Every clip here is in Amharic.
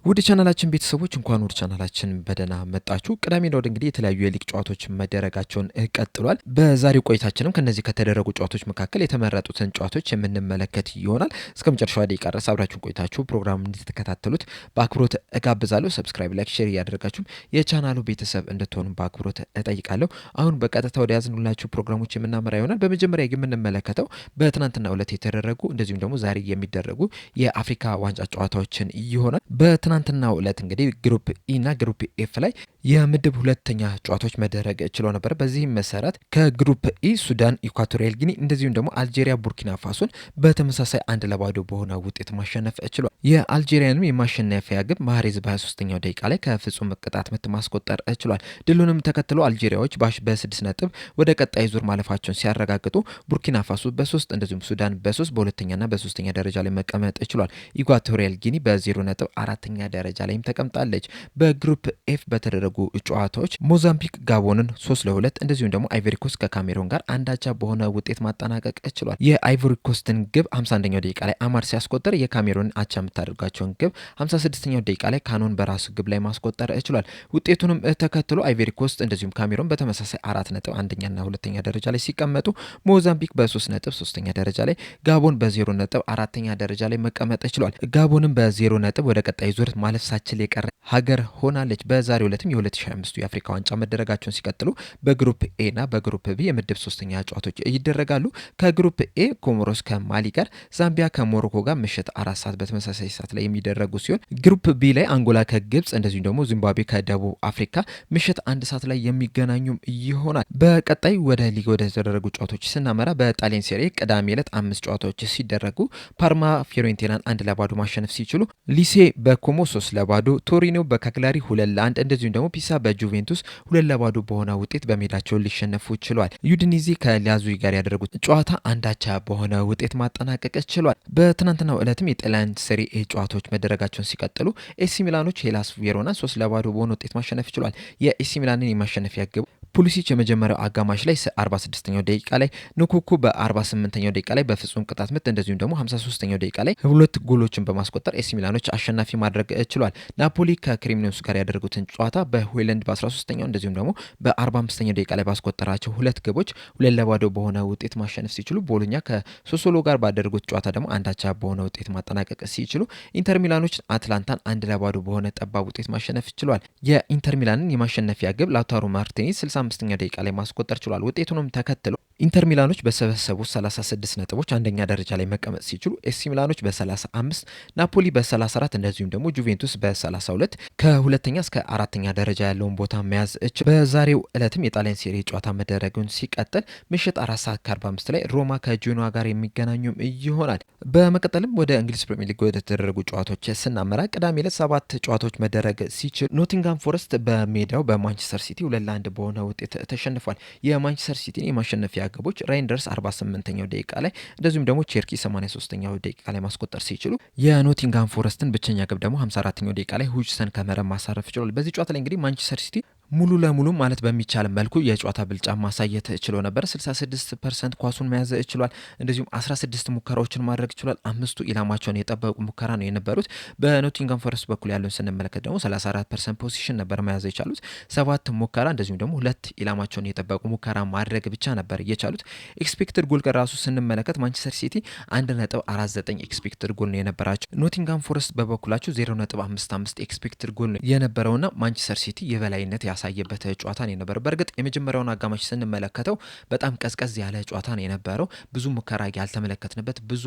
ውድ ቻናላችን ቤተሰቦች እንኳን ወደ ቻናላችን በደህና መጣችሁ። ቅዳሜና እሁድ እንግዲህ የተለያዩ የሊግ ጨዋታዎች መደረጋቸውን ቀጥሏል። በዛሬው ቆይታችንም ከነዚህ ከተደረጉ ጨዋታዎች መካከል የተመረጡትን ጨዋታዎች የምንመለከት ይሆናል። እስከ መጨረሻው ደቂቃ ድረስ አብራችሁን ቆይታችሁ ፕሮግራም እንድትከታተሉት በአክብሮት እጋብዛለሁ። ሰብስክራይብ፣ ላይክ፣ ሼር እያደረጋችሁም የቻናሉ ቤተሰብ እንድትሆኑ በአክብሮት እጠይቃለሁ። አሁን በቀጥታ ወደ ያዝንላችሁ ፕሮግራሞች የምናመራ ይሆናል። በመጀመሪያ የምንመለከተው በትናንትናው ዕለት የተደረጉ እንደዚሁም ደግሞ ዛሬ የሚደረጉ የአፍሪካ ዋንጫ ጨዋታዎችን ይሆናል። በትናንትናው ዕለት እንግዲህ ግሩፕ ኢ እና ግሩፕ ኤፍ ላይ የምድብ ሁለተኛ ጨዋታዎች መደረግ ችሎ ነበር። በዚህም መሰረት ከግሩፕ ኢ ሱዳን ኢኳቶሪያል ጊኒ እንደዚሁም ደግሞ አልጄሪያ ቡርኪና ፋሶን በተመሳሳይ 1-0 በሆነ ውጤት ማሸነፍ ችሏል። የአልጄሪያንም የማሸነፊያ ግብ ማህሬዝ በ23ኛው ደቂቃ ላይ ከፍጹም ቅጣት ምት ማስቆጠር ችሏል። ድሉንም ተከትሎ አልጄሪያዎች በ6 ነጥብ ወደ ቀጣይ ዙር ማለፋቸውን ሲያረጋግጡ ቡርኪና ፋሶ በ3 እንደዚሁም ሱዳን በ3 በሁለተኛና በሶስተኛ ደረጃ ላይ መቀመጥ ችሏል። ኢኳቶሪያል ጊኒ በ0 ነጥብ አራተኛ ደረጃ ላይም ተቀምጣለች። በግሩፕ ኤፍ በተደረጉ ጨዋታዎች ሞዛምቢክ ጋቦንን 3-2 እንደዚሁም ደግሞ አይቮሪ ኮስት ከካሜሮን ጋር አንዳቻ በሆነ ውጤት ማጠናቀቅ ችሏል። የአይቮሪ ኮስትን ግብ 51ኛው ደቂቃ ላይ አማር ሲያስቆጠር የካሜሮን አቻ የምታደርጋቸውን ግብ 56ኛው ደቂቃ ላይ ካኖን በራሱ ግብ ላይ ማስቆጠር ችሏል። ውጤቱንም ተከትሎ አይቮሪ ኮስት እንደዚሁም ካሜሮን በተመሳሳይ 4 ነጥብ አንደኛና ሁለተኛ ደረጃ ላይ ሲቀመጡ ሞዛምቢክ በ3 ነጥብ ሶስተኛ ደረጃ ላይ፣ ጋቦን በ0 ነጥብ አራተኛ ደረጃ ላይ መቀመጥ ችሏል። ጋቦንም በ0 ነጥብ ወደ ቀጣይ ዙር ማለፍ ሳችል የቀረ ሀገር ሆናለች። በዛሬው ዕለትም የ2025 የአፍሪካ ዋንጫ መደረጋቸውን ሲቀጥሉ በግሩፕ ኤ እና በግሩፕ ቢ የምድብ ሶስተኛ ጨዋታዎች ይደረጋሉ። ከግሩፕ ኤ ኮሞሮስ ከማሊ ጋር፣ ዛምቢያ ከሞሮኮ ጋር ምሽት 4 ሰዓት በተመሳሳይ ሰዓት ላይ የሚደረጉ ሲሆን ግሩፕ ቢ ላይ አንጎላ ከግብጽ እንደዚሁም ደግሞ ዚምባብዌ ከደቡብ አፍሪካ ምሽት 1 ሰዓት ላይ የሚገናኙም ይሆናል። በቀጣይ ወደ ሊግ ወደ ተደረጉ ጨዋታዎች ስናመራ በጣሊያን ሴሪ ቅዳሜ ዕለት 5 ጨዋታዎች ሲደረጉ ፓርማ ፊዮሬንቲናን 1-0 ማሸነፍ ሲችሉ ሊሴ በኮሞ 3-0፣ ቶሪኖ በካግላሪ 2-1 እንደዚሁም ደግሞ ፒሳ በጁቬንቱስ 2-0 በሆነ ውጤት በሜዳቸው ሊሸነፉ ችሏል። ዩዲኒዚ ከላዙይ ጋር ያደረጉት ጨዋታ አንዳቻ በሆነ ውጤት ማጠናቀቅ ችሏል። በትናንትናው ዕለትም የጣሊያን ሴሪ ኤ ጨዋታዎች መደረጋቸውን ሲቀጥሉ ኤሲ ሚላኖች ሄላስ ቬሮና 3-0 በሆነ ውጤት ማሸነፍ ችሏል። የኤሲ ሚላንን የማሸነፊያ ግብ ፑሊሲች የመጀመሪያው አጋማሽ ላይ 46ኛው ደቂቃ ላይ፣ ንኩኩ በ48ኛው ደቂቃ ላይ በፍጹም ቅጣት ምት እንደዚሁም ደግሞ 53ኛው ደቂቃ ላይ ሁለት ጎሎችን በማስቆጠር ኤሲ ሚላኖች አሸናፊ ማድረግ ችሏል። ናፖሊ ከክሬሞኔሴ ጋር ያደረጉትን ጨዋታ በሆይላንድ በ13ኛው እንደዚሁም ደግሞ በ45ኛው ደቂቃ ላይ ባስቆጠራቸው ሁለት ግቦች 2-0 በሆነ ውጤት ማሸነፍ ሲችሉ፣ ቦሎኛ ከሶሶሎ ጋር ባደረጉት ጨዋታ ደግሞ አንዳቻ በሆነ ውጤት ማጠናቀቅ ሲችሉ፣ ኢንተር ሚላኖች አትላንታን 1-0 በሆነ ጠባብ ውጤት ማሸነፍ ችሏል። የኢንተር ሚላንን የማሸነፊያ ግብ ላውታሮ ማርቲኔዝ 65ኛ ደቂቃ ላይ ማስቆጠር ችሏል። ውጤቱንም ተከትሎ ኢንተር ሚላኖች በሰበሰቡት 36 ነጥቦች አንደኛ ደረጃ ላይ መቀመጥ ሲችሉ ኤሲ ሚላኖች በ35፣ ናፖሊ በ34 እንደዚሁም ደግሞ ጁቬንቱስ በ32 ከሁለተኛ እስከ አራተኛ ደረጃ ያለውን ቦታ መያዝ ችሏል። በዛሬው ዕለትም የጣሊያን ሴሪ ጨዋታ መደረጉን ሲቀጥል ምሽት 4 ሰዓት ከ45 ላይ ሮማ ከጂኖዋ ጋር የሚገናኙም ይሆናል። በመቀጠልም ወደ እንግሊዝ ፕሪሚየር ሊግ ወደ ተደረጉ ጨዋታዎች ስናመራ ቅዳሜ ዕለት 7 ጨዋታዎች መደረግ ሲችል ኖቲንጋም ፎረስት በሜዳው በማንቸስተር ሲቲ 2-1 በሆነ ውጤት ተሸንፏል። የማንቸስተር ሲቲን የማሸነፊያ ግቦች ራይንደርስ 48ኛው ደቂቃ ላይ እንደዚሁም ደግሞ ቼርኪ 83ኛው ደቂቃ ላይ ማስቆጠር ሲችሉ የኖቲንጋም ፎረስትን ብቸኛ ግብ ደግሞ 54ኛው ደቂቃ ላይ ሁጅሰን ከመረብ ማሳረፍ ችሏል። በዚህ ጨዋታ ላይ እንግዲህ ማንቸስተር ሲቲ ሙሉ ለሙሉ ማለት በሚቻል መልኩ የጨዋታ ብልጫ ማሳየት ችሎ ነበር። 66% ኳሱን መያዝ ችሏል። እንደዚሁም 16 ሙከራዎችን ማድረግ ችሏል። 5ቱ ኢላማቸውን የጠበቁ ሙከራ ነው የነበሩት። በኖቲንጋም ፎረስት በኩል ያለውን ስንመለከት ደግሞ 34% ፖዚሽን ነበር መያዝ የቻሉት። 7 ሙከራ እንደዚሁም ደግሞ 2 ኢላማቸውን የጠበቁ ሙከራ ማድረግ ብቻ ነበር የቻሉት። ኤክስፔክትድ ጎል ከራሱ ስንመለከት ማንቸስተር ሲቲ 1.49 ኤክስፔክትድ ጎል ነው የነበራቸው። ኖቲንጋም ፎረስት በበኩላቸው 0.55 ኤክስፔክትድ ጎል ነው የነበረውና ማንቸስተር ሲቲ የበላይነት ያሳየበት ጨዋታ ነው የነበረው። በእርግጥ የመጀመሪያውን አጋማሽ ስንመለከተው በጣም ቀዝቀዝ ያለ ጨዋታ ነው የነበረው። ብዙ ሙከራ ያልተመለከትንበት፣ ብዙ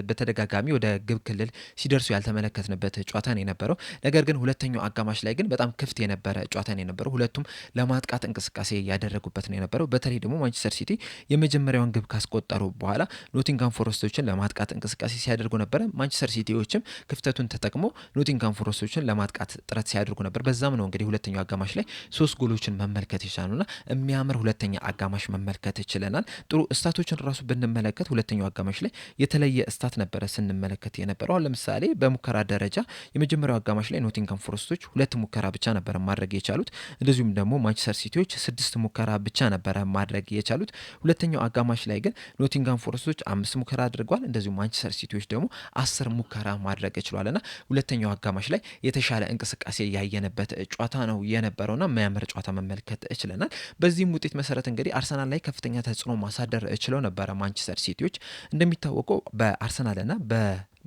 በተደጋጋሚ ወደ ግብ ክልል ሲደርሱ ያልተመለከትንበት ጨዋታ ነው የነበረው። ነገር ግን ሁለተኛው አጋማሽ ላይ ግን በጣም ክፍት የነበረ ጨዋታ ነው የነበረው። ሁለቱም ለማጥቃት እንቅስቃሴ ያደረጉበት ነው የነበረው። በተለይ ደግሞ ማንቸስተር ሲቲ የመጀመሪያውን ግብ ካስቆጠሩ በኋላ ኖቲንጋም ፎረስቶችን ለማጥቃት እንቅስቃሴ ሲያደርጉ ነበረ። ማንቸስተር ሲቲዎችም ክፍተቱን ተጠቅሞ ኖቲንጋም ፎረስቶችን ለማጥቃት ጥረት ሲያደርጉ ነበር። በዛም ነው እንግዲህ ሁለተኛው አጋማሽ ላይ ሶስት ጎሎችን መመልከት ይችላሉና የሚያምር ሁለተኛ አጋማሽ መመልከት ይችለናል። ጥሩ ስታቶችን ራሱ ብንመለከት ሁለተኛው አጋማሽ ላይ የተለየ ስታት ነበረ ስንመለከት የነበረው። አሁን ለምሳሌ በሙከራ ደረጃ የመጀመሪያው አጋማሽ ላይ ኖቲንግሃም ፎረስቶች 2 ሙከራ ብቻ ነበረ ማድረግ የቻሉት። እንደዚሁም ደግሞ ማንቸስተር ሲቲዎች 6 ሙከራ ብቻ ነበረ ማድረግ የቻሉት። ሁለተኛው አጋማሽ ላይ ግን ኖቲንግሃም ፎረስቶች 5 ሙከራ አድርገዋል። እንደዚሁም ማንቸስተር ሲቲዎች ደግሞ 10 ሙከራ ማድረግ ችሏልና ሁለተኛው አጋማሽ ላይ የተሻለ እንቅስቃሴ ያየነበት ጨዋታ ነው የነበረውና የሚያምር ጨዋታ መመልከት ችለናል። በዚህም ውጤት መሰረት እንግዲህ አርሰናል ላይ ከፍተኛ ተጽዕኖ ማሳደር ችለው ነበረ ማንቸስተር ሲቲዎች። እንደሚታወቀው በአርሰናልና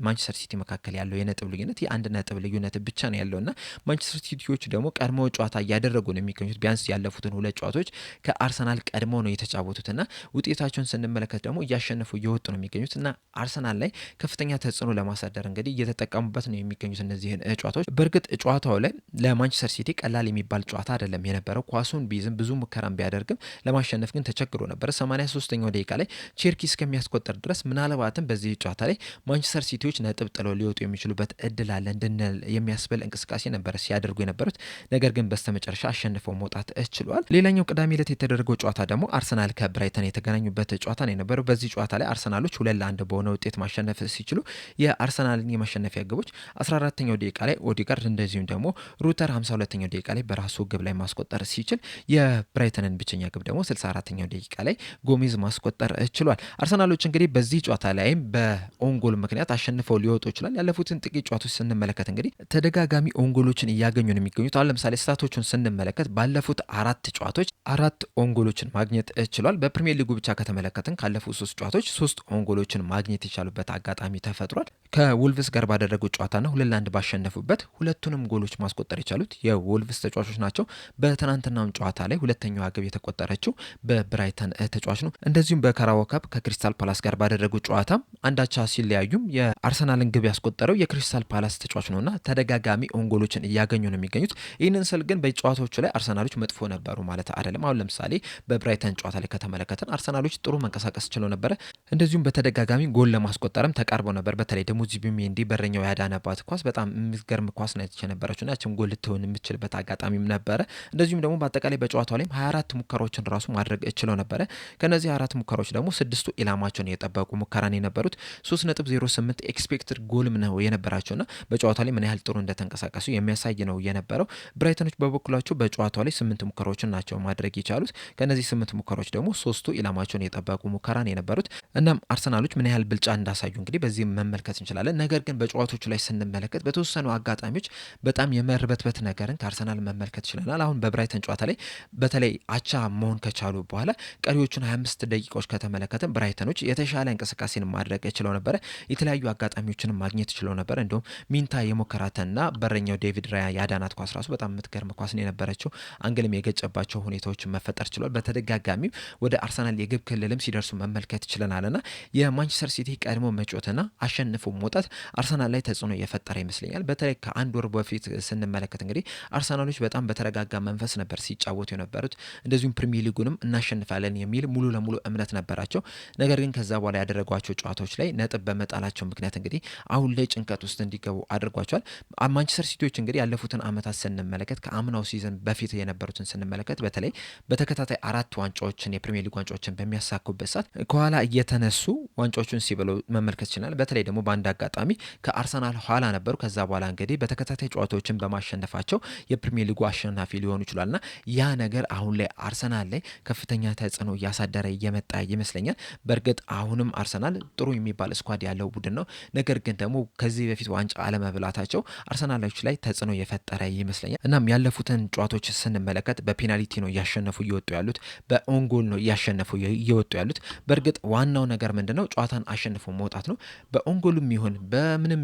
ማንቸስተር ሲቲ መካከል ያለው የነጥብ ልዩነት የአንድ ነጥብ ልዩነት ብቻ ነው ያለውና ማንቸስተር ሲቲዎች ደግሞ ቀድሞ ጨዋታ እያደረጉ ነው የሚገኙት። ቢያንስ ያለፉትን 2 ጨዋታዎች ከአርሰናል ቀድሞ ነው የተጫወቱትና ውጤታቸውን ስንመለከት ደግሞ እያሸነፉ እየወጡ ነው የሚገኙት እና አርሰናል ላይ ከፍተኛ ተጽዕኖ ለማሳደር እንግዲህ እየተጠቀሙበት ነው የሚገኙት እነዚህን ጨዋታዎች። በእርግጥ ጨዋታው ላይ ለማንቸስተር ሲቲ ቀላል የሚባል ጨዋታ አይደለም የነበረው። ኳሱን ቢይዝም ብዙ ሙከራን ቢያደርግም ለማሸነፍ ግን ተቸግሮ ነበር። 83ኛው ደቂቃ ላይ ቼርኪ እስከሚያስቆጠር ድረስ ምናልባትም በዚህ ጨዋታ ላይ ማንቸስተር ሲቲ ነጥብ ጥለው ሊወጡ የሚችሉበት እድል አለ እንድንል የሚያስብል እንቅስቃሴ ነበር ሲያደርጉ የነበሩት። ነገር ግን በስተመጨረሻ አሸንፈው መውጣት ችሏል። ሌላኛው ቅዳሜ ዕለት የተደረገው ጨዋታ ደግሞ አርሰናል ከብራይተን የተገናኙበት ጨዋታ ነው የነበረው። በዚህ ጨዋታ ላይ አርሰናሎች 2-1 በሆነ ውጤት ማሸነፍ ሲችሉ የአርሰናልን የማሸነፊያ ግቦች 14ኛው ደቂቃ ላይ ኦዲጋርድ እንደዚሁም ደግሞ ሩተር 52ኛው ደቂቃ ላይ በራሱ ግብ ላይ ማስቆጠር ሲችል የብራይተንን ብቸኛ ግብ ደግሞ 64ኛው ደቂቃ ላይ ጎሜዝ ማስቆጠር ችሏል። አርሰናሎች እንግዲህ በዚህ ጨዋታ ላይም በኦንጎል ምክንያት አሸንፈው ሊወጡ ይችላል። ያለፉትን ጥቂት ጨዋታዎች ስንመለከት እንግዲህ ተደጋጋሚ ኦንጎሎችን እያገኙ ነው የሚገኙት። አሁን ለምሳሌ ስታቶቹን ስንመለከት ባለፉት 4 ጨዋታዎች 4 ኦንጎሎችን ማግኘት ችሏል። በፕሪሚየር ሊጉ ብቻ ከተመለከትን ካለፉት 3 ጨዋታዎች 3 ኦንጎሎችን ማግኘት የቻሉበት አጋጣሚ ተፈጥሯል። ከወልቭስ ጋር ባደረጉት ጨዋታና 2-1 ባሸነፉበት ሁለቱንም ጎሎች ማስቆጠር የቻሉት የወልቭስ ተጫዋቾች ናቸው። በትናንትናውም ጨዋታ ላይ ሁለተኛዋ ግብ የተቆጠረችው በብራይተን ተጫዋች ነው። እንደዚሁም በካራባኦ ካፕ ከክሪስታል ፓላስ ጋር ባደረጉት ጨዋታ አንዳቻ ሲለያዩም የአርሰናልን ግብ ያስቆጠረው የክሪስታል ፓላስ ተጫዋች ነውና ተደጋጋሚ ኦንጎሎችን እያገኙ ነው የሚገኙት። ይህንን ስል ግን በጨዋታዎቹ ላይ አርሰናሎች መጥፎ ነበሩ ማለት አይደለም። አሁን ለምሳሌ በብራይተን ጨዋታ ላይ ከተመለከትን አርሰናሎች ጥሩ መንቀሳቀስ ችለው ነበረ። እንደዚሁም በተደጋጋሚ ጎል ለማስቆጠርም ተቃርበው ነበር። በተለይ ደግሞ ዙቢሜንዲ በረኛው ያዳነባት ኳስ በጣም የሚገርም ኳስ ነች የነበረችው እና ያችን ጎል ልትሆን የምትችልበት አጋጣሚም ነበረ። እንደዚሁም ደግሞ በአጠቃላይ በጨዋታው ላይም 24 ሙከራዎችን ራሱ ማድረግ ችለው ነበረ። ከነዚህ 24 ሙከራዎች ደግሞ 6ቱ ኢላማቸውን የጠበቁ ሙከራን የነበሩት 3.08 ኤክስፔክትድ ጎልም ነው የነበራቸውና በጨዋታው ላይ ምን ያህል ጥሩ እንደተንቀሳቀሱ የሚያሳይ ነው የነበረው። ብራይተኖች በበኩላቸው በጨዋታው ላይ 8 ሙከራዎችን ናቸው ማድረግ የቻሉት። ከነዚህ 8 ሙከራዎች ደግሞ 3ቱ ኢላማቸውን የጠበቁ ሙከራን የነበሩት። እናም አርሰናሎች ምን ያህል ብልጫ እንዳሳዩ እንግዲህ በዚህ መመልከት እንችላለን። ነገር ግን በጨዋታዎቹ ላይ ስንመለከት በተወሰኑ አጋጣሚዎች በጣም የመርበትበት ነገርን ከአርሰናል መመልከት ይችላል። አሁን በብራይተን ጨዋታ ላይ በተለይ አቻ መሆን ከቻሉ በኋላ ቀሪዎቹን 25 ደቂቃዎች ከተመለከትን ብራይተኖች የተሻለ እንቅስቃሴን ማድረግ ችለው ነበረ። የተለያዩ አጋጣሚዎችን ማግኘት ችለው ነበር። እንዲሁም ሚንታ የሞከራትና በረኛው ዴቪድ ራያ ያዳናት ኳስ ራሱ በጣም የምትገርም ኳስ ነው የነበረችው። አንግልም የገጨባቸው ሁኔታዎች መፈጠር ችሏል። በተደጋጋሚ ወደ አርሰናል የግብ ክልልም ሲደርሱ መመልከት ችለናልና የማንቸስተር ሲቲ ቀድሞ መጮትና አሸንፎ መውጣት አርሰናል ላይ ተጽዕኖ የፈጠረ ይመስለኛል። በተለይ ከአንድ ወር በፊት ስንመለከት እንግዲህ አርሰናሎች በጣም በተረጋጋ መንፈስ ነበር ሲጫወቱ የነበሩት። እንደዚሁም ፕሪሚየር ሊጉንም እናሸንፋለን የሚል ሙሉ ለሙሉ እምነት ነበራቸው። ነገር ግን ከዛ በኋላ ያደረጓቸው ጨዋታዎች ላይ ነጥብ በመጣላቸው ምክንያት እንግዲህ አሁን ላይ ጭንቀት ውስጥ እንዲገቡ አድርጓቸዋል። ማንቸስተር ሲቲዎች እንግዲህ ያለፉትን ዓመታት ስንመለከት ከአምናው ሲዝን በፊት የነበሩትን ስንመለከት በተለይ በተከታታይ 4 ዋንጫዎችን የፕሪሚየር ሊግ ዋንጫዎችን በሚያሳኩበት ሰዓት ከኋላ እየተነሱ ዋንጫዎችን ሲበሉ መመልከት ይችላል። በተለይ ደግሞ በአንድ አጋጣሚ ከአርሰናል ኋላ ነበሩ። ከዛ በኋላ እንግዲህ በተከታታይ ጨዋታዎችን በማሸነፋቸው የፕሪሚየር ሊጉ አሸናፊ ሊሆኑ ይችላልና ያ ነገር አሁን ላይ አርሰናል ላይ ከፍተኛ ተጽዕኖ እያሳደረ እየመጣ ይመስለኛል። በእርግጥ አሁንም አርሰናል ጥሩ የሚባል ስኳድ ያለው ቡድን ነው። ነገር ግን ደግሞ ከዚህ በፊት ዋንጫ አለመብላታቸው አርሰናሎች ላይ ተጽዕኖ የፈጠረ ይመስለኛል። እናም ያለፉትን ጨዋታዎች ስንመለከት በፔናልቲ ነው እያሸነፉ እየወጡ ያሉት፣ በኦንጎል ነው እያሸነፉ እየወጡ ያሉት። በእርግጥ ዋናው ነገር ምንድነው? ጨዋታን አሸንፎ መውጣት ነው። በኦንጎልም ይሁን በምንም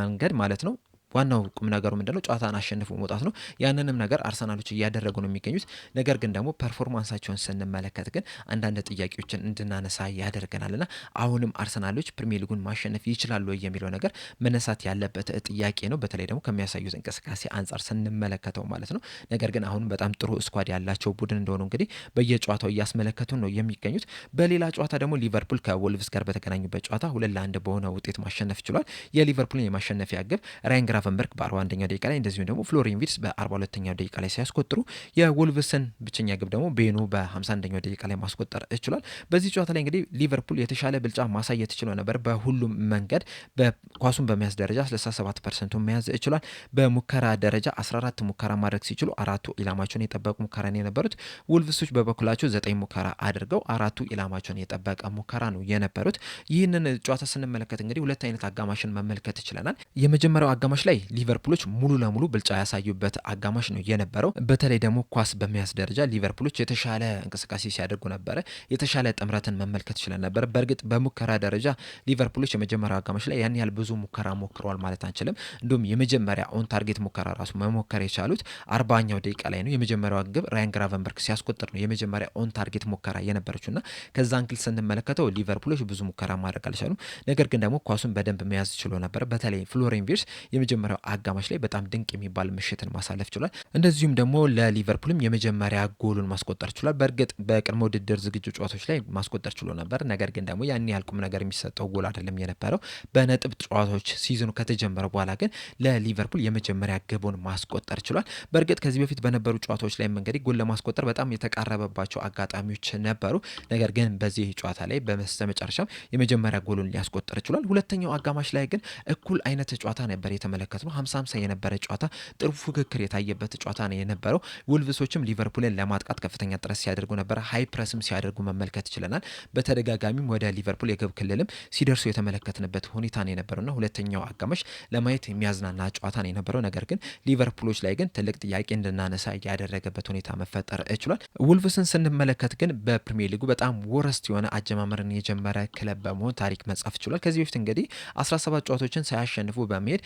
መንገድ ማለት ነው። ዋናው ቁም ነገሩ ምንድነው? ጨዋታን አሸንፎ መውጣት ነው። ያንንም ነገር አርሰናሎች እያደረጉ ነው የሚገኙት። ነገር ግን ደግሞ ፐርፎርማንሳቸውን ስንመለከት ግን አንዳንድ ጥያቄዎችን እንድናነሳ ያደርገናልና አሁንም አርሰናሎች ፕሪሚየር ሊጉን ማሸነፍ ይችላሉ የሚለው ነገር መነሳት ያለበት ጥያቄ ነው። በተለይ ደግሞ ከሚያሳዩት እንቅስቃሴ አንጻር ስንመለከተው ማለት ነው። ነገር ግን አሁንም በጣም ጥሩ ስኳድ ያላቸው ቡድን እንደሆኑ እንግዲህ በየጨዋታው እያስመለከቱ ነው የሚገኙት። በሌላ ጨዋታ ደግሞ ሊቨርፑል ከወልቭስ ጋር በተገናኙበት ጨዋታ 2-1 በሆነ ውጤት ማሸነፍ ችሏል። የሊቨርፑልን የማሸነፊያ ግብ ራያን ግራቨንበርክ በ41ኛው ደቂቃ ላይ እንደዚሁም ደግሞ ፍሎሪያን ቪርትዝ በ42ኛው ደቂቃ ላይ ሲያስቆጥሩ የወልቭስን ብቸኛ ግብ ደግሞ ቤኑ በ51ኛው ደቂቃ ላይ ማስቆጠር ችሏል። በዚህ ጨዋታ ላይ እንግዲህ ሊቨርፑል የተሻለ ብልጫ ማሳየት ችሎ ነበር። በሁሉም መንገድ በኳሱን በመያዝ ደረጃ 67% መያዝ ችሏል። በሙከራ ደረጃ 14 ሙከራ ማድረግ ሲችሉ አራቱ ኢላማቸውን የጠበቁ ሙከራ ነው የነበሩት። ወልቭሶች በበኩላቸው 9 ሙከራ አድርገው አራቱ ኢላማቸውን የጠበቀ ሙከራ ነው የነበሩት። ይህንን ጨዋታ ስንመለከት እንግዲህ ሁለት አይነት አጋማሽን መመልከት ይችላል። የመጀመሪያው አጋማሽ ላይ ሊቨርፑሎች ሙሉ ለሙሉ ብልጫ ያሳዩበት አጋማሽ ነው የነበረው። በተለይ ደግሞ ኳስ በመያዝ ደረጃ ሊቨርፑሎች የተሻለ እንቅስቃሴ ሲያደርጉ ነበረ። የተሻለ ጥምረትን መመልከት ይችላል ነበር። በእርግጥ በሙከራ ደረጃ ሊቨርፑሎች የመጀመሪያው አጋማሽ ላይ ያን ያህል ብዙ ሙከራ ሞክረዋል ማለት አንችልም። እንዲሁም የመጀመሪያ ኦን ታርጌት ሙከራ ራሱ መሞከር የቻሉት 40ኛው ደቂቃ ላይ ነው። የመጀመሪያው ግብ ራያን ግራቨንበርክ ሲያስቆጥር ነው የመጀመሪያ ኦን ታርጌት ሙከራ የነበረችውና ከዛ አንግል ስንመለከተው ሊቨርፑሎች ብዙ ሙከራ ማድረግ አልቻሉም። ነገር ግን ደግሞ ኳሱን በደንብ መያዝ ችሎ ነበር። በተለይ ፍሎሪያን ቪርትዝ የመጀመሪያው አጋማሽ ላይ በጣም ድንቅ የሚባል ምሽትን ማሳለፍ ችሏል። እንደዚሁም ደግሞ ለሊቨርፑልም የመጀመሪያ ጎሉን ማስቆጠር ችሏል። በእርግጥ በቅድመ ውድድር ዝግጁ ጨዋታዎች ላይ ማስቆጠር ችሎ ነበር። ነገር ግን ደግሞ ያን ያህል ቁም ነገር የሚሰጠው ጎል አይደለም የነበረው። በነጥብ ጨዋታዎች ሲዝኑ ከተጀመረ በኋላ ግን ለሊቨርፑል የመጀመሪያ ግቡን ማስቆጠር ችሏል። በእርግጥ ከዚህ በፊት በነበሩ ጨዋታዎች ላይ እንግዲህ ጎል ለማስቆጠር በጣም የተቃረበባቸው አጋጣሚዎች ነበሩ። ነገር ግን በዚህ ጨዋታ ላይ በመጨረሻም የመጀመሪያ ጎሉን ሊያስቆጠር ችሏል። ሁለተኛው አጋማሽ ላይ ግን እኩል አይነት ጨዋታ ነበር የተመለከትነው። 50-50 የነበረ ጨዋታ፣ ጥሩ ፉክክር የታየበት ጨዋታ ነው የነበረው። ወልቭሶችም ሊቨርፑልን ለማጥቃት ከፍተኛ ጥረት ሲያደርጉ ነበረ። ሃይ ፕረስም ሲያደርጉ መመልከት ችለናል። በተደጋጋሚም ወደ ሊቨርፑል የግብ ክልልም ሲደርሱ የተመለከትንበት ሁኔታ ነው የነበረውና ሁለተኛው አጋማሽ ለማየት የሚያዝናና ጨዋታ ነው የነበረው። ነገር ግን ሊቨርፑሎች ላይ ግን ትልቅ ጥያቄ እንድናነሳ ያደረገበት ሁኔታ መፈጠር ችሏል። ውልቭስን ስንመለከት ግን በፕሪሚየር ሊጉ በጣም ወረስት የሆነ አጀማመርን የጀመረ ክለብ በመሆን ታሪክ መጻፍ ችሏል። ከዚህ በፊት እንግዲህ 17 ጨዋታዎችን ሳያሸንፉ በመሄድ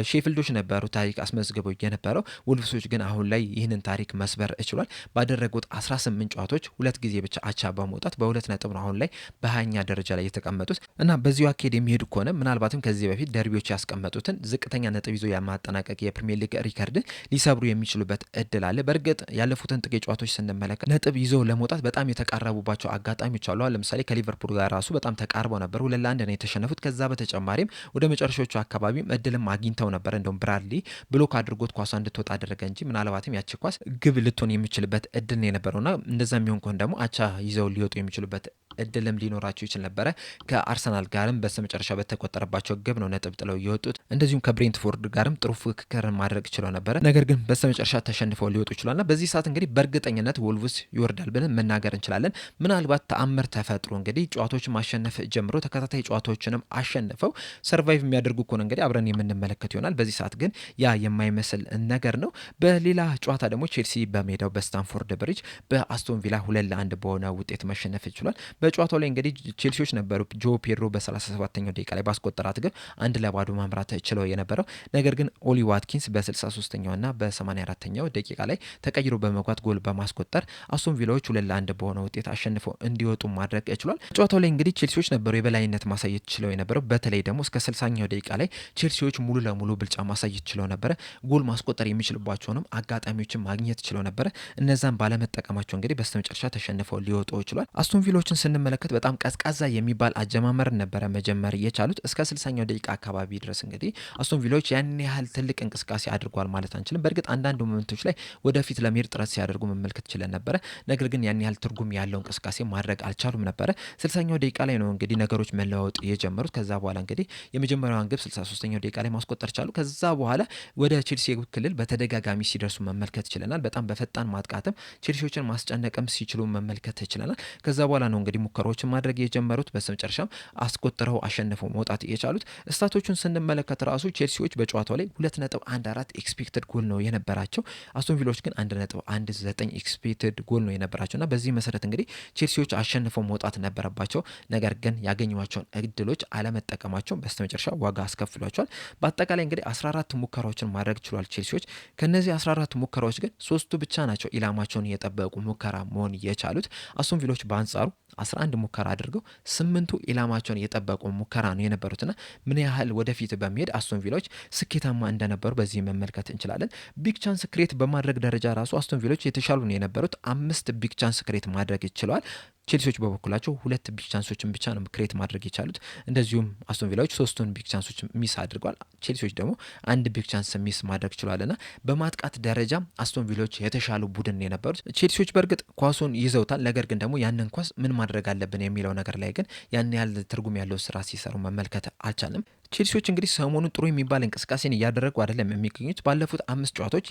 ሼፊልዶች ነበሩ ታሪክ አስመዝግበው የነበረው። ውልቭሶች ግን አሁን ላይ ይህንን ታሪክ መስበር ችሏል። ባደረጉት 18 ጨዋታዎች ሁለት ጊዜ ብቻ አቻ በመውጣት በሁለት ነጥብ ነው አሁን ላይ በ20ኛ ደረጃ ላይ የተቀመጡት እና በዚሁ አካሄድ የሚሄዱ ከሆነ ምናልባትም ከዚህ በፊት ደርቢዎች ያስቀመጡትን ዝቅተኛ ነጥብ ይዞ የማጠናቀቅ የፕሪሚየር ሊግ ሪከርድን ሊሰብሩ የሚችሉበት እድል አለ። በእርግጥ ያለፉትን ጥቂት ጨዋታዎች ስንመለከት ነጥብ ይዞ ለመውጣት በጣም የተቃረቡባቸው አጋጣሚዎች አሉ። ለምሳሌ ከሊቨርፑል ጋር ራሱ በጣም ተቃርበው ነበር። 2-1 ነው የተሸነፉት። ከዛ በተጨማሪም ወደ መጨረሻዎቹ አካባቢም እድልም አግኝተው ነበር። እንደውም ብራድሊ ብሎክ አድርጎት ኳሷ እንድትወጣ አደረገ እንጂ ምናልባትም ያቺ ኳስ ግብ ልትሆን የሚችልበት እድል ነው የነበረውና እንደዛ የሚሆን ከሆነ ደግሞ አቻ ይዘው ሊወጡ የሚችሉበት እድልም ሊኖራቸው ይችል ነበረ። ከአርሰናል ጋርም በስተመጨረሻ በተቆጠረባቸው ግብ ነው ነጥብ ጥለው የወጡት። እንደዚሁም ከብሬንትፎርድ ጋርም ጥሩ ፍክክር ማድረግ ችለው ነበረ። ነገር ግን በስተመጨረሻ ተሸንፈው ሊወጡ ይችላልና በዚህ ሰዓት እንግዲህ በእርግጠኝነት ወልቭስ ይወርዳል ብለን መናገር እንችላለን። ምናልባት ተአምር ተፈጥሮ እንግዲህ ጨዋታዎችን ማሸነፍ ጀምሮ ተከታታይ ጨዋታዎችንም አሸንፈው ሰርቫይቭ የሚያደርጉ ከሆነ እንግዲህ አብረን የምንመለከት ይሆናል። በዚህ ሰዓት ግን ያ የማይመስል ነገር ነው። በሌላ ጨዋታ ደግሞ ቼልሲ በሜዳው በስታንፎርድ ብሪጅ በአስቶን ቪላ 2-1 በሆነ ውጤት መሸነፍ ይችላል። በጨዋታው ላይ እንግዲህ ቼልሲዎች ነበሩ ጆ ፔድሮ በ37ኛው ደቂቃ ላይ ባስቆጠራት ግብ 1-0 ማምራት ችለው የነበረው። ነገር ግን ኦሊ ዋትኪንስ በ63ኛውና በ84ኛው ደቂቃ ላይ ተቀይሮ በመግባት ጎል በማስቆጠር አስቶን ቪላዎች 2-1 በሆነ ውጤት አሸንፈው እንዲወጡ ማድረግ ችሏል። ጨዋታው ላይ እንግዲህ ቼልሲዎች ነበሩ የበላይነት ማሳየት ችለው የነበረው። በተለይ ደግሞ እስከ 60ኛው ደቂቃ ላይ ቼልሲዎች ሙሉ ለሙሉ ብልጫ ማሳየት ችለው ነበረ። ጎል ማስቆጠር የሚችልባቸውንም አጋጣሚዎችን ማግኘት ችለው ነበረ። እነዛን ባለመጠቀማቸው እንግዲህ በስተመጨረሻ ተሸንፈው ሊወጡ ችሏል። አስቶን ቪላዎችን ስንመለከት በጣም ቀዝቃዛ የሚባል አጀማመር ነበረ መጀመር የቻሉት። እስከ 60ኛው ደቂቃ አካባቢ ድረስ እንግዲህ አስቶን ቪላዎች ያን ያህል ትልቅ እንቅስቃሴ አድርጓል ማለት አንችልም። በእርግጥ አንዳንድ ሞመንቶች ላይ ወደፊት ለመሄድ ጥረት ሲያደርጉ መመልከት ችለን ነበረ። ነገር ግን ያን ያህል ትርጉም ያለው እንቅስቃሴ ማድረግ አልቻሉም ነበረ። 60ኛው ደቂቃ ላይ ነው እንግዲህ ነገሮች መለዋወጥ የጀመሩት። ከዛ በኋላ እንግዲህ የመጀመሪያዋን ግብ 63ኛው ደቂቃ ላይ ማስቆጠር ቻሉ። ከዛ በኋላ ወደ ቼልሲ የግብ ክልል በተደጋጋሚ ሲደርሱ መመልከት ችለናል። በጣም በፈጣን ማጥቃትም ቼልሲዎችን ማስጨነቅም ሲችሉ መመልከት ችለናል። ከዛ በኋላ ነው እንግዲህ ሙከራዎችን ማድረግ የጀመሩት። በመጨረሻም አስቆጥረው አሸንፈው መውጣት የቻሉት። ስታቶቹን ስንመለከት ራሱ ቼልሲዎች በጨዋታው ላይ 2.14 ኤክስፔክትድ ጎል ነው የነበራቸው። አስቶን ቪላዎች ግን 1.19 ኤክስፔክትድ ጎል ነው የነበራቸውና በዚህ መሰረት እንግዲህ ቼልሲዎች አሸንፈው መውጣት ነበረባቸው። ነገር ግን ያገኟቸውን እድሎች አለመጠቀማቸው በስተመጨረሻ ዋጋ አስከፍሏቸዋል። በአጠቃላይ እንግዲህ 14 ሙከራዎችን ማድረግ ችሏል ቼልሲዎች። ከነዚህ 14 ሙከራዎች ግን 3ቱ ብቻ ናቸው ኢላማቸውን የጠበቁ ሙከራ መሆን የቻሉት። አስቶን ቪላዎች በአንጻሩ 11 ሙከራ አድርገው 8ቱ ኢላማቸውን የጠበቁ ሙከራ ነው የነበሩትና ምን ያህል ወደፊት በመሄድ አስቶን ቪላዎች ስኬታማ እንደነበሩ በዚህ መመልከት እንችላለን። ቢግ ቻንስ ክሬት በማድረግ ደረጃ ራሱ አስቶን ቪላዎች የተሻሉ ነው የነበሩት። 5 ቢግ ቻንስ ክሬት ማድረግ ይችላል። ቼልሲዎች በበኩላቸው ሁለት ቢግ ቻንሶችን ብቻ ነው ክሬት ማድረግ የቻሉት። እንደዚሁም አስቶን ቪላዎች ሶስቱን ቢግ ቻንሶች ሚስ አድርጓል። ቼልሲዎች ደግሞ አንድ ቢግ ቻንስ ሚስ ማድረግ ችሏልና በማጥቃት ደረጃ አስቶን ቪላዎች የተሻሉ ቡድን የነበሩት። ቼልሲዎች በእርግጥ ኳሱን ይዘውታል። ነገር ግን ደግሞ ያንን ኳስ ምን ማድረግ አለብን የሚለው ነገር ላይ ግን ያን ያህል ትርጉም ያለው ስራ ሲሰሩ መመልከት አልቻልንም። ቼልሲዎች እንግዲህ ሰሞኑን ጥሩ የሚባል እንቅስቃሴን እያደረጉ አይደለም የሚገኙት። ባለፉት 5 ጨዋታዎች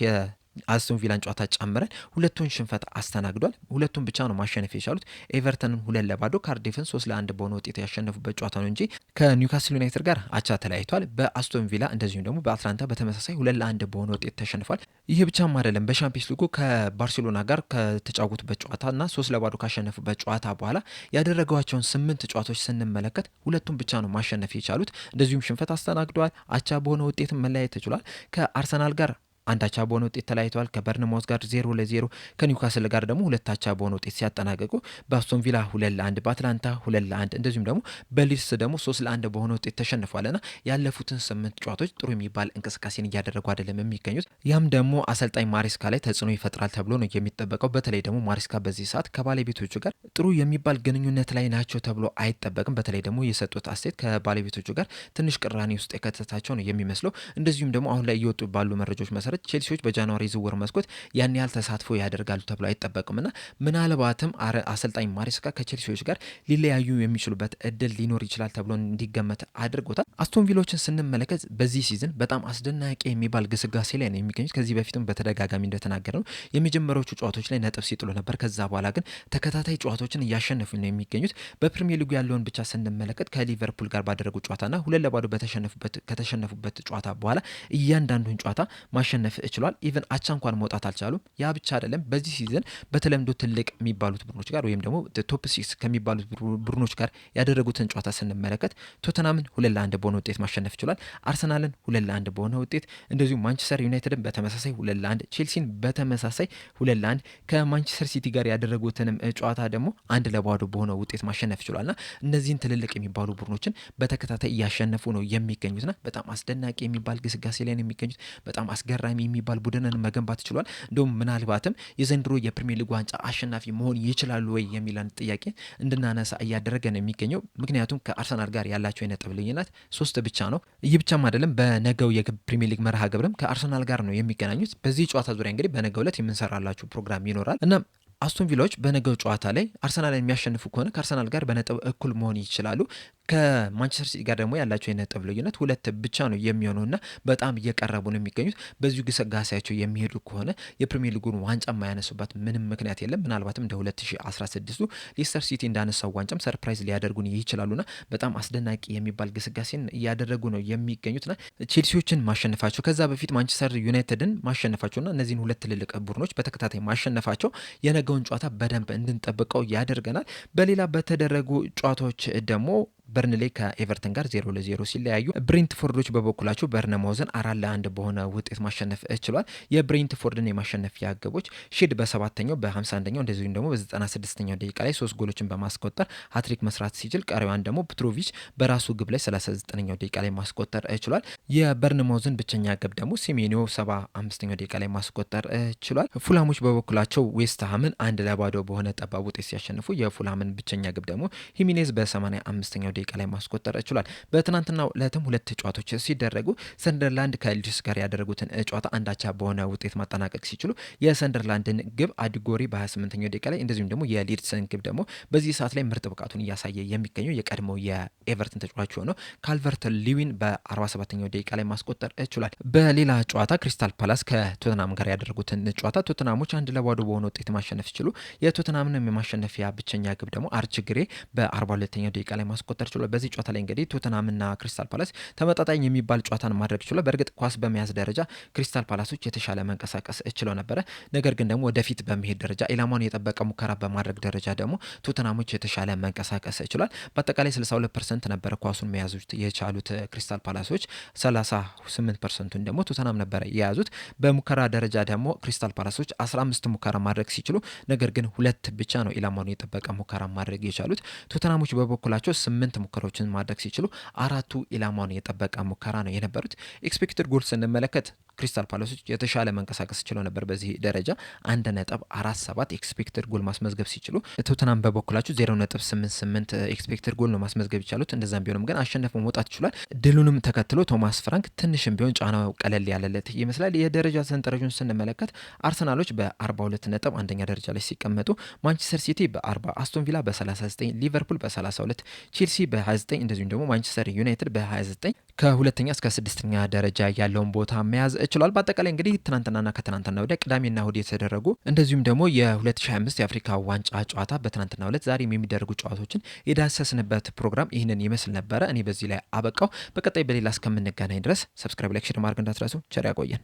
አስቶን ቪላን ጨዋታ ጨምረን ሁለቱን ሽንፈት አስተናግዷል። ሁለቱን ብቻ ነው ማሸነፍ የቻሉት። ኤቨርተንን 2-0፣ ካርዲፍን 3-1 በሆነ ውጤት ያሸነፉበት ጨዋታ ነው እንጂ ከኒውካስል ዩናይትድ ጋር አቻ ተለያይቷል። በአስቶን ቪላ እንደዚሁም ደግሞ በአትላንታ በተመሳሳይ 2-1 በሆነ ውጤት ተሸንፏል። ይህ ብቻም አይደለም። በሻምፒዮንስ ሊጉ ከባርሴሎና ጋር ከተጫወቱበት ጨዋታና 3-0 ካሸነፉበት ጨዋታ በኋላ ያደረጓቸውን 8 ጨዋታዎች ስንመለከት ሁለቱን ብቻ ነው ማሸነፍ የቻሉት። እንደዚሁም ሽንፈት አስተናግደዋል። አቻ በሆነ ውጤት መለያየት ተችሏል። ከአርሰናል ጋር አንድ አቻ በሆነ ውጤት ተለያይተዋል። ከበርንማውዝ ጋር 0-0፣ ከኒውካስል ጋር ደግሞ 2 አቻ በሆነ ውጤት ሲያጠናቀቁ በአስቶን ቪላ 2-1፣ በአትላንታ 2-1 እንደዚሁም ደግሞ በሊድስ ደግሞ 3-1 በሆነ ውጤት ተሸንፏልና ያለፉትን 8 ጨዋታዎች ጥሩ የሚባል እንቅስቃሴን እያደረጉ አይደለም የሚገኙት። ያም ደግሞ አሰልጣኝ ማሬስካ ላይ ተጽዕኖ ይፈጥራል ተብሎ ነው የሚጠበቀው። በተለይ ደግሞ ማሬስካ በዚህ ሰዓት ከባለቤቶቹ ጋር ጥሩ የሚባል ግንኙነት ላይ ናቸው ተብሎ አይጠበቅም። በተለይ ደግሞ የሰጡት አስተያየት ከባለቤቶቹ ጋር ትንሽ ቅራኔ ውስጥ የከተታቸው ነው የሚመስለው። እንደዚሁም ደግሞ አሁን ላይ እየወጡ ባሉ መረጃዎች መሰረት ቼልሲዎች በጃንዋሪ ዝውውር መስኮት ያን ያህል ተሳትፎ ያደርጋሉ ተብሎ አይጠበቅምና ምናልባትም አሰልጣኝ ማሬስካ ከቼልሲዎች ጋር ሊለያዩ የሚችሉበት እድል ሊኖር ይችላል ተብሎ እንዲገመት አድርጎታል። አስቶን ቪላዎችን ስንመለከት በዚህ ሲዝን በጣም አስደናቂ የሚባል ግስጋሴ ላይ ነው የሚገኙት። ከዚህ በፊትም በተደጋጋሚ እንደተናገረ ነው የመጀመሪያዎቹ ጨዋታዎች ላይ ነጥብ ሲጥሉ ነበር። ከዛ በኋላ ግን ተከታታይ ጨዋታዎችን እያሸነፉ ነው የሚገኙት። በፕሪሚየር ሊጉ ያለውን ብቻ ስንመለከት ከሊቨርፑል ጋር ባደረጉ ጨዋታና 2-0 ከተሸነፉበት ጨዋታ በኋላ እያንዳንዱን ጨዋታ ማሸነፍ እችሏል። ኢቨን አቻ እንኳን መውጣት አልቻሉም። ያ ብቻ አይደለም። በዚህ ሲዝን በተለምዶ ትልቅ የሚባሉት ቡድኖች ጋር ወይም ደግሞ ቶፕ 6 ከሚባሉት ቡድኖች ጋር ያደረጉትን ጨዋታ ስንመለከት ቶተናምን 2-1 በሆነ ውጤት ማሸነፍ ይችላል። አርሰናልን 2-1 በሆነ ውጤት፣ እንደዚሁም ማንቸስተር ዩናይትድን በተመሳሳይ 2-1፣ ቼልሲን በተመሳሳይ 2-1 ከማንቸስተር ሲቲ ጋር ያደረጉትንም ጨዋታ ደግሞ 1-0 በሆነ ውጤት ማሸነፍ ይችላልና እነዚህን ትልልቅ የሚባሉ ቡድኖችን በተከታታይ እያሸነፉ ነው የሚገኙትና በጣም አስደናቂ የሚባል ግስጋሴ ላይ ነው የሚገኙት። በጣም አስገራሚ የሚባል ቡድንን መገንባት ችሏል። እንደውም ምናልባትም የዘንድሮ የፕሪሚየር ሊግ ዋንጫ አሸናፊ መሆን ይችላሉ ወይ የሚለን ጥያቄ እንድናነሳ እያደረገ ነው የሚገኘው። ምክንያቱም ከአርሰናል ጋር ያላቸው የነጥብ ልዩነት 3 ብቻ ነው። ይህ ብቻም አይደለም። በነገው የፕሪሚየር ሊግ መርሃ ግብርም ከአርሰናል ጋር ነው የሚገናኙት። በዚህ ጨዋታ ዙሪያ እንግዲህ በነገው ዕለት የምንሰራላችሁ ፕሮግራም ይኖራል እና አስቶን ቪላዎች በነገው ጨዋታ ላይ አርሰናልን የሚያሸንፉ ከሆነ ከአርሰናል ጋር በነጥብ እኩል መሆን ይችላሉ። ከማንቸስተር ሲቲ ጋር ደግሞ ያላቸው የነጥብ ልዩነት 2 ብቻ ነው የሚሆነውና በጣም እየቀረቡ ነው የሚገኙት። በዚሁ ግስጋሴያቸው የሚሄዱ ከሆነ የፕሪሚየር ሊጉን ዋንጫ የማያነሱበት ምንም ምክንያት የለም። ምናልባትም እንደ 2016ቱ ሌስተር ሲቲ እንዳነሳው ዋንጫም ሰርፕራይዝ ሊያደርጉን ይችላሉና በጣም አስደናቂ የሚባል ግስጋሴን እያደረጉ ነው የሚገኙትና ቼልሲዎችን ማሸነፋቸው ከዛ በፊት ማንቸስተር ዩናይትድን ማሸነፋቸውና እነዚህን 2 ትልልቅ ቡድኖች በተከታታይ ማሸነፋቸው የነገውን ጨዋታ በደንብ እንድንጠብቀው ያደርገናል። በሌላ በተደረጉ ጨዋታዎች ደግሞ በርንሌ ከኤቨርተን ጋር 0-0 ሲለያዩ ብሬንትፎርዶች በበኩላቸው በርነማውዝን 4-1 በሆነ ውጤት ማሸነፍ ችሏል። የብሬንትፎርድን የማሸነፊያ ግቦች ሺድ በ7ኛው በ51ኛው እንደዚሁም ደግሞ በ96ኛው ደቂቃ ላይ 3 ጎሎችን በማስቆጠር ሃትሪክ መስራት ሲችል ቀሪዋን ደግሞ ፕትሮቪች በራሱ ግብ ላይ 39ኛው ደቂቃ ላይ ማስቆጠር ችሏል። የበርነማውዝን ብቸኛ ግብ ደግሞ ሲሜኒዮ 75ኛው ደቂቃ ላይ ማስቆጠር ችሏል። ፉላሞች በበኩላቸው ዌስትሃምን 1-0 በሆነ ጠባብ ውጤት ሲያሸንፉ የፉላምን ብቸኛ ግብ ደግሞ ሂሚኔዝ በ85ኛው ደቂቃ ላይ ማስቆጠር ችሏል። በትናንትናው ዕለትም 2 ጨዋታዎች ሲደረጉ ሰንደርላንድ ከሊድስ ጋር ያደረጉትን ጨዋታ አንዳቻ በሆነ ውጤት ማጠናቀቅ ሲችሉ የሰንደርላንድን ግብ አዲጎሪ በ28ኛው ደቂቃ ላይ እንደዚሁም ደግሞ የሊድስን ግብ ደግሞ በዚህ ሰዓት ላይ ምርጥ ብቃቱን እያሳየ የሚገኘው የቀድሞው የኤቨርተን ተጫዋች ሆነው ካልቨርት ሊዊን በ47ኛው ደቂቃ ላይ ማስቆጠር ችሏል። በሌላ ጨዋታ ክሪስታል ፓላስ ከቶተናም ጋር ያደረጉትን ጨዋታ ቶተናሞች 1-0 በሆነ ውጤት ማሸነፍ ሲችሉ የቶተናምን የማሸነፊያ ብቸኛ ግብ ደግሞ አርች ግሬ በ42ኛው ደቂቃ ላይ ማስቆጠር ችሏል። በዚህ ጨዋታ ላይ እንግዲህ ቶተናምና ክሪስታል ፓላስ ተመጣጣኝ የሚባል ጨዋታን ማድረግ ችሏል። በእርግጥ ኳስ በመያዝ ደረጃ ክሪስታል ፓላሶች የተሻለ መንቀሳቀስ ችለው ነበረ። ነገር ግን ደግሞ ወደፊት በመሄድ ደረጃ ኢላማውን የጠበቀ ሙከራ በማድረግ ደረጃ ደግሞ ቶተናሞች የተሻለ መንቀሳቀስ ችሏል። በአጠቃላይ 62% ነበረ ኳሱን መያዝ የቻሉት ክሪስታል ፓላሶች፣ 38%ን ደግሞ ቶተናም ነበረ የያዙት። በሙከራ ደረጃ ደግሞ ክሪስታል ፓላሶች 15 ሙከራ ማድረግ ሲችሉ ነገር ግን 2 ብቻ ነው ኢላማውን የጠበቀ ሙከራ ማድረግ የቻሉት። ቶተናሞች በበኩላቸው 8 ሙከራዎችን ማድረግ ሲችሉ አራቱ ኢላማውን የጠበቀ ሙከራ ነው የነበሩት። ኤክስፔክትድ ጎል ስንመለከት ክሪስታል ፓላሶች የተሻለ መንቀሳቀስ ችለው ነበር። በዚህ ደረጃ 1.47 ኤክስፔክትድ ጎል ማስመዝገብ ሲችሉ ቶተናም በበኩላቸው 0.88 ኤክስፔክትድ ጎል ነው ማስመዝገብ ይቻሉት። እንደዛም ቢሆንም ግን አሸነፈው መውጣት ይችላል። ድሉንም ተከትሎ ቶማስ ፍራንክ ትንሽም ቢሆን ጫናው ቀለል ያለለት ይመስላል። የደረጃ ሰንጠረዡን ስንመለከት አርሰናሎች በ42 ነጥብ አንደኛ ደረጃ ላይ ሲቀመጡ፣ ማንቸስተር ሲቲ በ40፣ አስቶን ቪላ በ39፣ ሊቨርፑል በ32፣ ቼልሲ በ29 እንደዚሁም ደግሞ ማንቸስተር ዩናይትድ በ29 ከሁለተኛ እስከ ስድስተኛ ደረጃ ያለውን ቦታ መያዝ ችሏል። በአጠቃላይ እንግዲህ ትናንትናና ከትናንትና ወዲያ ቅዳሜና እሁድ የተደረጉ እንደዚሁም ደግሞ የ2025 የአፍሪካ ዋንጫ ጨዋታ በትናንትና ዕለት ዛሬም የሚደረጉ ጨዋታዎችን የዳሰስንበት ፕሮግራም ይህንን ይመስል ነበረ። እኔ በዚህ ላይ አበቃው። በቀጣይ በሌላ እስከምንገናኝ ድረስ ሰብስክራይብ፣ ላይክ፣ ሼር ማድረግ እንዳትረሱ። ቸር ያቆየን።